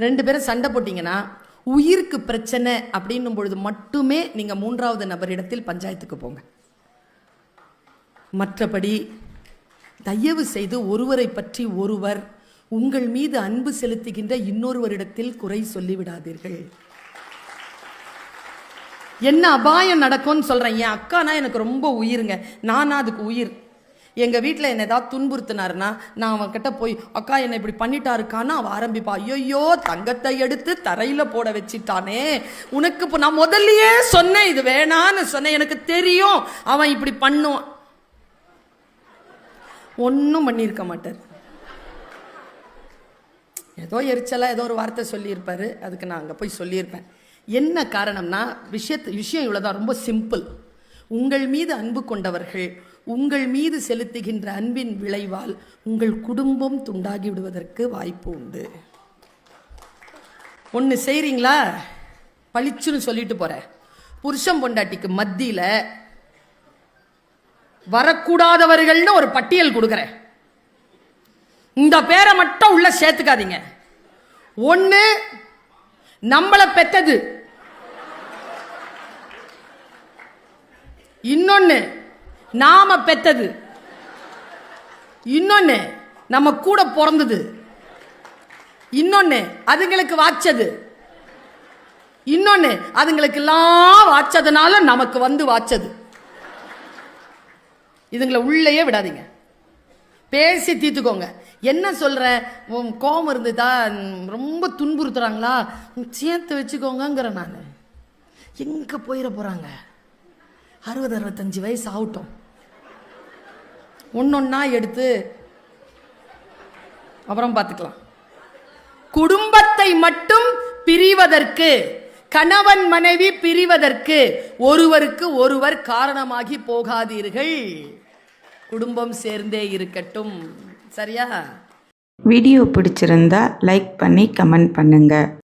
2 பேரும் சண்டை போட்டிங்கன்னா உயிருக்கு பிரச்சனை அப்படின்னும் பொழுது மட்டுமே நீங்கள் 3வது நபரிடத்தில் பஞ்சாயத்துக்கு போங்க. மற்றபடி தயவு செய்து ஒருவரை பற்றி ஒருவர் உங்கள் மீது அன்பு செலுத்துகின்ற இன்னொருவரிடத்தில் குறை சொல்லிவிடாதீர்கள். என்ன அபாயம் நடக்கும்னு சொல்கிறேன். என் அக்கானா எனக்கு ரொம்ப உயிருங்க, நானா அதுக்கு உயிர். எங்கள் வீட்டில் என்னை ஏதாவது துன்புறுத்தினாருன்னா நான் அவன்கிட்ட போய் அக்கா என்னை இப்படி பண்ணிட்டாருக்கான்னு அவன் ஆரம்பிப்பா. ஐயோ தங்கத்தை எடுத்து தரையில் போட வச்சிட்டானே, உனக்கு இப்போ நான் முதல்லையே சொன்னேன் இது வேணான்னு சொன்னேன், எனக்கு தெரியும் அவன் இப்படி பண்ணும். ஒன்றும் பண்ணியிருக்க மாட்டார். ஏதோ எரிச்சலாக ஏதோ ஒரு வார்த்தை சொல்லியிருப்பார், அதுக்கு நான் அங்கே போய் சொல்லியிருப்பேன். என்ன காரணம்னா விஷயம் இவ்வளோதான், ரொம்ப சிம்பிள். உங்கள் மீது அன்பு கொண்டவர்கள் உங்கள் மீது செலுத்துகின்ற அன்பின் விளைவால் உங்கள் குடும்பம் துண்டாகி விடுவதற்கு வாய்ப்பு உண்டு. ஒன்று செய்கிறீங்களா, பளிச்சுன்னு சொல்லிட்டு போகிறேன். புருஷன் பொண்டாட்டிக்கு மத்தியில் வரக்கூடாதவர்கள்னு ஒரு பட்டியல் கொடுக்குறேன். இந்த பேரை மட்டும் உள்ள சேர்த்துக்காதீங்க. ஒன்று நம்மளை பெத்தது, இன்னொன்னு நாம பெத்தது, இன்னொன்னு நம்ம கூட பிறந்தது, இன்னொன்னு அதுங்களுக்கு வாச்சது, இன்னொன்னு அதுங்களுக்கு எல்லாம் வாச்சதுனால நமக்கு வந்து வாச்சது. இதுங்களை உள்ளேயே விடாதீங்க, பேசி தீர்த்துக்கோங்க. என்ன சொல்ற, கோபம் இருந்துதா, ரொம்ப துன்புறுத்துறாங்களா, சேர்த்து வச்சுக்கோங்கிற. நான் எங்க போயிட போறாங்க, 60-65 வயசு ஆகட்டும், ஒன்னொன்னா எடுத்து அப்புறம் பார்த்துக்கலாம். குடும்பத்தை மட்டும் பிரிவதற்கு, கணவன் மனைவி பிரிவதற்கு ஒருவருக்கு ஒருவர் காரணமாகி போகாதீர்கள். குடும்பம் சேர்ந்தே இருக்கட்டும். சரியா? வீடியோ பிடிச்சிருந்தா லைக் பண்ணி கமெண்ட் பண்ணுங்க.